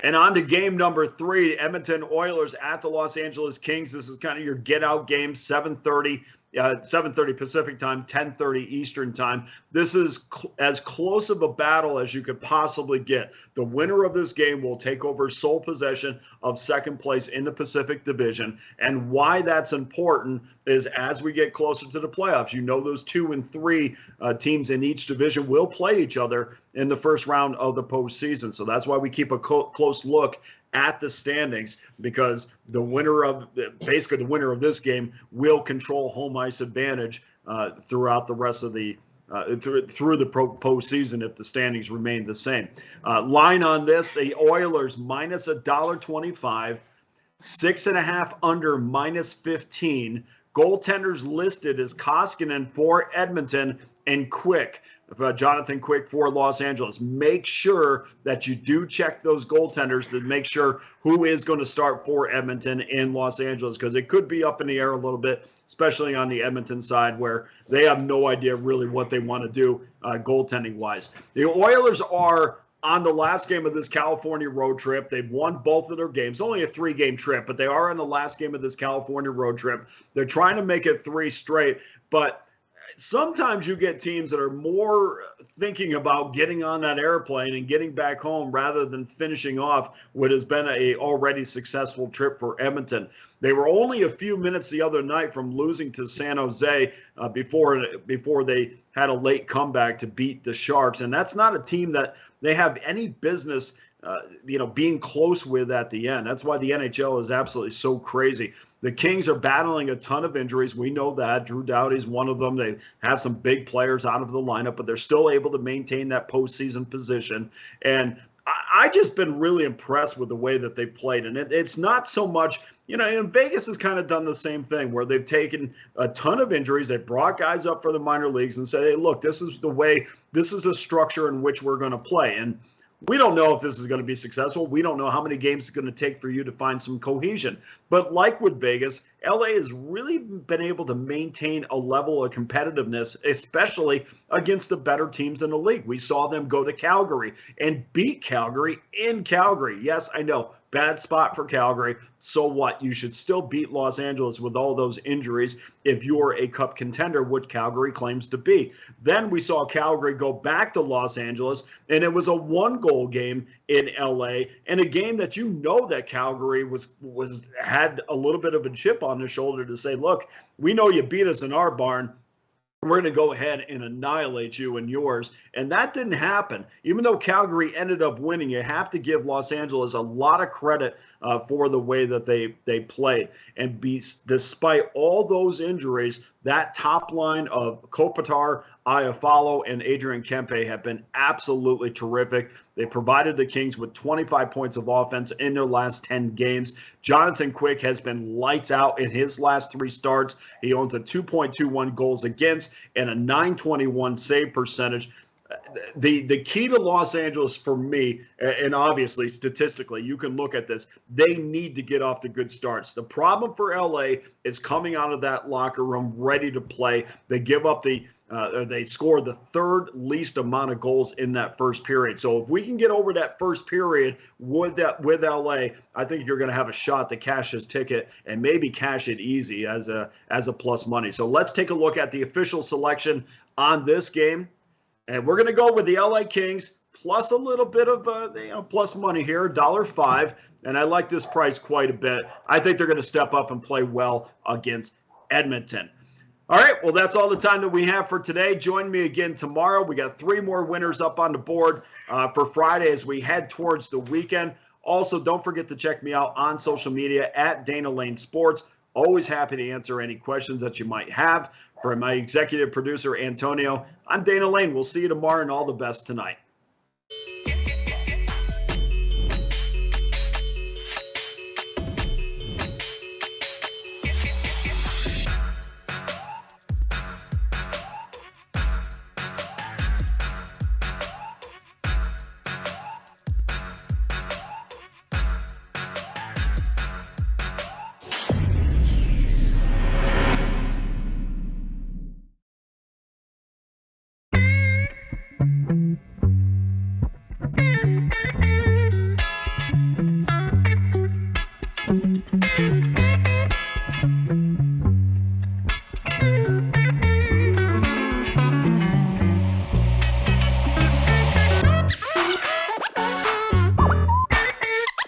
And on to game number 3, Edmonton Oilers at the Los Angeles Kings. This is kind of your get-out game, 7:30 Pacific time, 10:30 Eastern time. This is as close of a battle as you could possibly get. The winner of this game will take over sole possession of second place in the Pacific Division. And why that's important is as we get closer to the playoffs, you know those 2 and 3 teams in each division will play each other in the first round of the postseason. So that's why we keep a close look at the standings, because the winner of this game will control home ice advantage throughout the rest of the through the postseason if the standings remain the same. Line on this: the Oilers minus $1.25, 6.5 under -15. Goaltenders listed as Koskinen for Edmonton and Quick. Jonathan Quick for Los Angeles. Make sure that you do check those goaltenders to make sure who is going to start for Edmonton in Los Angeles, because it could be up in the air a little bit, especially on the Edmonton side where they have no idea really what they want to do goaltending-wise. The Oilers are on the last game of this California road trip. They've won both of their games. Only a 3-game trip, but they are on the last game of this California road trip. They're trying to make it 3 straight, but sometimes you get teams that are more thinking about getting on that airplane and getting back home rather than finishing off what has been a already successful trip for Edmonton. They were only a few minutes the other night from losing to San Jose before they had a late comeback to beat the Sharks. And that's not a team that they have any business being close with at the end. That's why the NHL is absolutely so crazy. The Kings are battling a ton of injuries. We know that. Drew Doughty's one of them. They have some big players out of the lineup, but they're still able to maintain that postseason position. And I just been really impressed with the way that they played. And it's not so much, and Vegas has kind of done the same thing where they've taken a ton of injuries. They brought guys up for the minor leagues and said, hey, look, this is the structure in which we're going to play. And we don't know if this is going to be successful. We don't know how many games it's going to take for you to find some cohesion. But like with Vegas, LA has really been able to maintain a level of competitiveness, especially against the better teams in the league. We saw them go to Calgary and beat Calgary in Calgary. Yes, I know. Bad spot for Calgary. So what? You should still beat Los Angeles with all those injuries if you're a cup contender, which Calgary claims to be. Then we saw Calgary go back to Los Angeles, and it was a 1-goal game in LA, and a game that that Calgary had a little bit of a chip on their shoulder to say, look, we know you beat us in our barn. We're going to go ahead and annihilate you and yours. And that didn't happen. Even though Calgary ended up winning, you have to give Los Angeles a lot of credit for the way that they played. And despite all those injuries, that top line of Kopitar, Iafallo, and Adrian Kempe have been absolutely terrific. They provided the Kings with 25 points of offense in their last 10 games. Jonathan Quick has been lights out in his last 3 starts. He owns a 2.21 goals against and a .921 save percentage. The key to Los Angeles for me, and obviously statistically, you can look at this, they need to get off to good starts. The problem for LA is coming out of that locker room ready to play. They give up they score the 3rd least amount of goals in that first period. So if we can get over that first period with LA, I think you're going to have a shot to cash this ticket and maybe cash it easy as a plus money. So let's take a look at the official selection on this game. And we're going to go with the LA Kings plus a little bit of plus money here, $1.05. And I like this price quite a bit. I think they're going to step up and play well against Edmonton. All right, well, that's all the time that we have for today. Join me again tomorrow. We got 3 more winners up on the board for Friday as we head towards the weekend. Also, don't forget to check me out on social media at Dana Lane Sports. Always happy to answer any questions that you might have. For my executive producer, Antonio, I'm Dana Lane. We'll see you tomorrow, and all the best tonight.